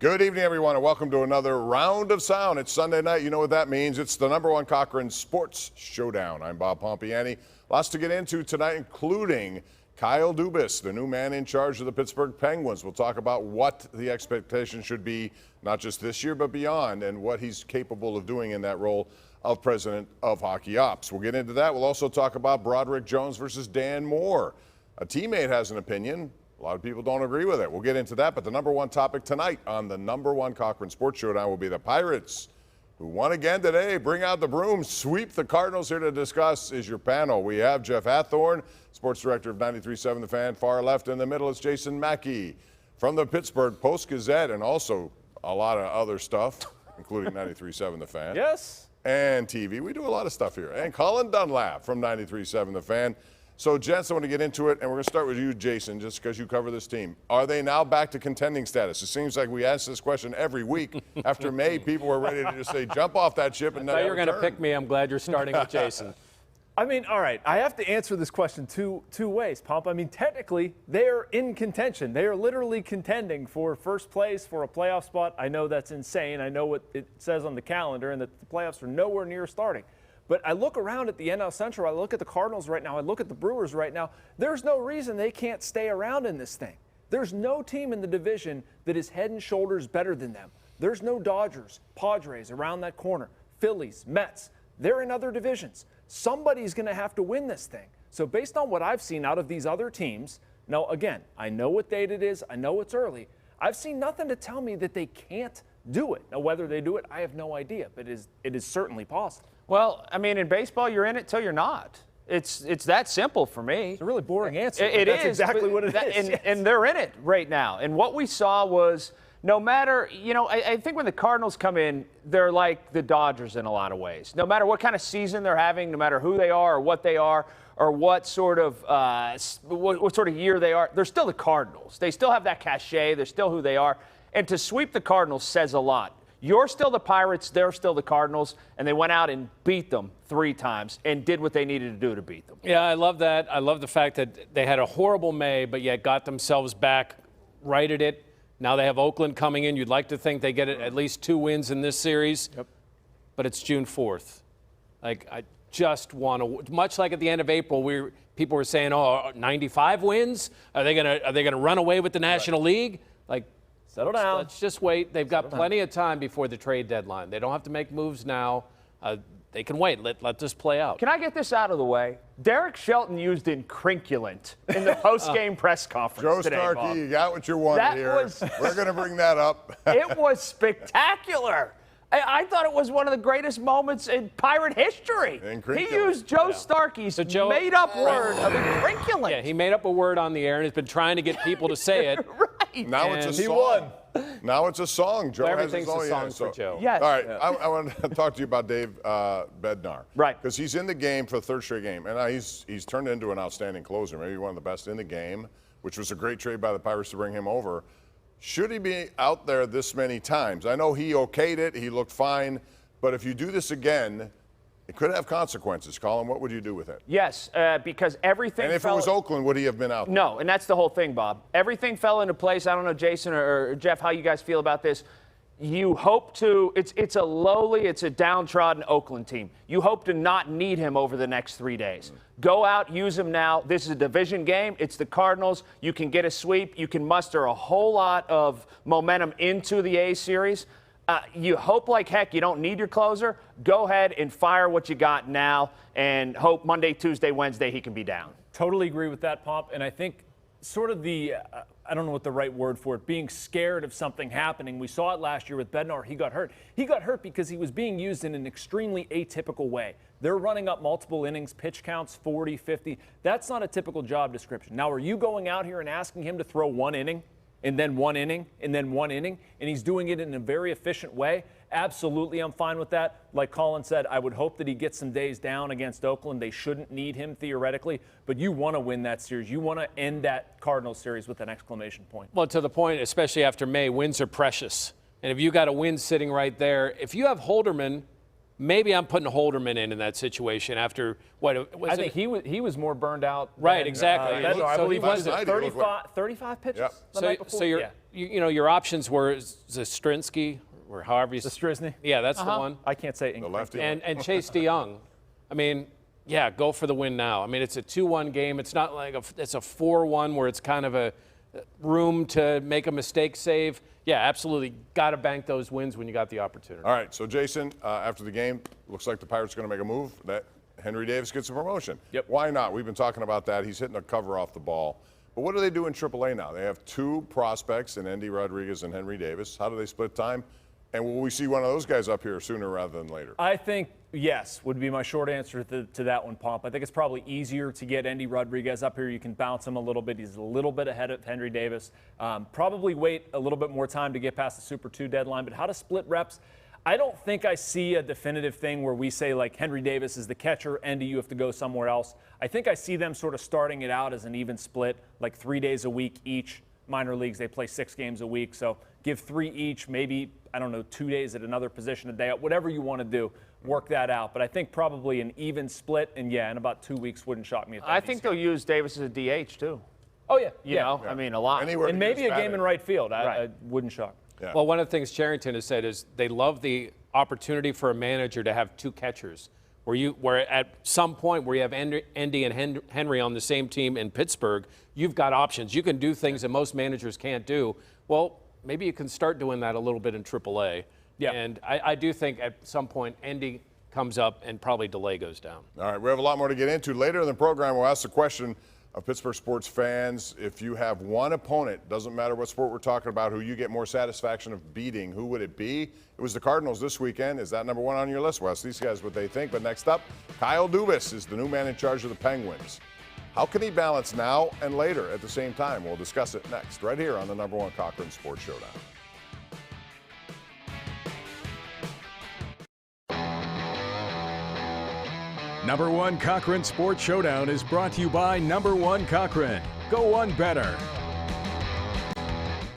Good evening, everyone, and welcome to another Round of Sound. It's Sunday night. You know what that means. It's the #1 Cochran Sports Showdown. I'm Bob Pompeani. Lots to get into tonight, including Kyle Dubas, the new man in charge of the Pittsburgh Penguins. We'll talk about what the expectation should be, not just this year, but beyond, and what he's capable of doing in that role of president of hockey ops. We'll get into that. We'll also talk about Broderick Jones versus Dan Moore. A teammate has an opinion. A lot of people don't agree with it. We'll get into that, but the #1 topic tonight on the #1 Cochran Sports Showdown will be the Pirates, who won again today. Bring out the broom, sweep the Cardinals. Here to discuss is your panel. We have Jeff Hathhorn, sports director of 93.7 The Fan. Far left in the middle is Jason Mackey from the Pittsburgh Post-Gazette, and also a lot of other stuff, including 93.7 The Fan. Yes. And TV. We do a lot of stuff here. And Colin Dunlap from 93.7 The Fan. So, gents, I want to get into it, and we're going to start with you, Jason, just because you cover this team. Are they now back to contending status? It seems like we ask this question every week. After May, people were ready to just say, jump off that ship and never return. I thought you were going to pick me. I'm glad you're starting with Jason. I mean, all right, I have to answer this question two ways, Pomp. I mean, technically, they're in contention. They are literally contending for first place, for a playoff spot. I know that's insane. I know what it says on the calendar, and that the playoffs are nowhere near starting. But I look around at the NL Central, I look at the Cardinals right now, I look at the Brewers right now. There's no reason they can't stay around in this thing. There's no team in the division that is head and shoulders better than them. There's no Dodgers, Padres around that corner, Phillies, Mets. They're in other divisions. Somebody's going to have to win this thing. So based on what I've seen out of these other teams, now again, I know what date it is, I know it's early. I've seen nothing to tell me that they can't do it. Now, whether they do it, I have no idea, but it is certainly possible. Well, I mean, in baseball, you're in it till you're not. It's that simple for me. It's a really boring answer. That's exactly what it is. And they're in it right now. And what we saw was no matter, I think when the Cardinals come in, they're like the Dodgers in a lot of ways. No matter what kind of season they're having, no matter who they are or what sort of what sort of year they are, they're still the Cardinals. They still have that cachet. They're still who they are. And to sweep the Cardinals says a lot. You're still the Pirates, they're still the Cardinals, and they went out and beat them 3 times and did what they needed to do to beat them. Yeah, I love that. I love the fact that they had a horrible May, but yet got themselves back, righted it. Now they have Oakland coming in. You'd like to think they get at least 2 wins in this series, but it's June 4th. Like, I just want to, much like at the end of April, people were saying, 95 wins? Are they gonna run away with the National League? Like, settle down. Let's just wait. They've got plenty of time before the trade deadline. They don't have to make moves now. They can wait. Let this play out. Can I get this out of the way? Derek Shelton used incrinculant in the post-game press conference today, Joe Starkey, Bob. you got what you wanted here. We're going to bring that up. It was spectacular. I thought it was one of the greatest moments in Pirate history. He used Joe Starkey's made-up word of incrinculant. Yeah, he made up a word on the air and has been trying to get people to say it. Right. Now it's a song. He won. Now it's a song. Joe Everything's has his own, a song for Joe. Yes. All right, I want to talk to you about Dave Bednar. Right. Because he's in the game for the 3rd straight game, and he's turned into an outstanding closer, maybe one of the best in the game, which was a great trade by the Pirates to bring him over. Should he be out there this many times? I know he okayed it. He looked fine. But if you do this again, it could have consequences. Colin, what would you do with it? Yes, because everything And if it was Oakland, would he have been out there? No, and that's the whole thing, Bob. Everything fell into place. I don't know, Jason or Jeff, how you guys feel about this. You hope to, it's a downtrodden Oakland team. You hope to not need him over the next 3 days. Go out, use him now. This is a division game. It's the Cardinals. You can get a sweep. You can muster a whole lot of momentum into the A series. You hope like heck you don't need your closer. Go ahead and fire what you got now and hope Monday, Tuesday, Wednesday he can be down. Totally agree with that, Pomp. And I think sort of I don't know what the right word for it, being scared of something happening. We saw it last year with Bednar. He got hurt. He got hurt because he was being used in an extremely atypical way. They're running up multiple innings, pitch counts 40, 50. That's not a typical job description. Now, are you going out here and asking him to throw 1 inning? And then 1 inning, and then 1 inning, and he's doing it in a very efficient way? Absolutely, I'm fine with that. Like Colin said, I would hope that he gets some days down against Oakland. They shouldn't need him theoretically, but you want to win that series. You want to end that Cardinals series with an exclamation point. Well, to the point, especially after May, wins are precious. And if you got a win sitting right there, if you have Holderman maybe I'm putting Holderman in that situation after what was I it? think he was more burned out. Right, than, exactly. Bednar. I So believe he was was- 35 pitches Yep. the night before. So your options were Zastrinsky or however you Zastryzny. Yeah, that's the one. I can't say The lefty. And Chase DeYoung. I mean, yeah, go for the win now. I mean, it's a 2-1 game. It's not like it's a 4-1 where it's kind of a room to make a mistake save. Yeah, absolutely. Got to bank those wins when you got the opportunity. All right, so Jason, after the game, looks like the Pirates are going to make a move that Henry Davis gets a promotion. Yep. Why not? We've been talking about that. He's hitting a cover off the ball. But what do they do in AAA now? They have 2 prospects in Endy Rodriguez and Henry Davis. How do they split time? And will we see one of those guys up here sooner rather than later? I think yes would be my short answer to that one, Pomp. I think it's probably easier to get Endy Rodriguez up here. You can bounce him a little bit. He's a little bit ahead of Henry Davis. Probably wait a little bit more time to get past the Super 2 deadline. But how to split reps? I don't think I see a definitive thing where we say, like, Henry Davis is the catcher, Endy, you have to go somewhere else. I think I see them sort of starting it out as an even split, like 3 days a week each. Minor leagues, they play 6 games a week, so give 3 each, maybe, I don't know, 2 days at another position a day, whatever you want to do, work that out. But I think probably an even split, and yeah, in about 2 weeks wouldn't shock me if that I needs think to. they'll use Davis as a DH too. Oh, yeah. You know, I mean, a lot. Anywhere And to get maybe his a bat game in right field. I Right. wouldn't shock. Yeah. Well, one of the things Charrington has said is they love the opportunity for a manager to have 2 catchers. Where at some point where you have Endy and Henry on the same team in Pittsburgh, you've got options. You can do things that most managers can't do. Well, maybe you can start doing that a little bit in AAA. Yeah. And I do think at some point Endy comes up and probably delay goes down. All right, we have a lot more to get into. Later in the program, we'll ask the question of Pittsburgh sports fans. If you have one opponent, doesn't matter what sport we're talking about, who you get more satisfaction of beating, who would it be? It was the Cardinals this weekend. Is that number 1 on your list, Wes? These guys, what they think. But next up, Kyle Dubas is the new man in charge of the Penguins. How can he balance now and later at the same time? We'll discuss it next, right here on the number 1 Cochran Sports Showdown. Number 1 Cochran Sports Showdown is brought to you by Number 1 Cochran. Go one better.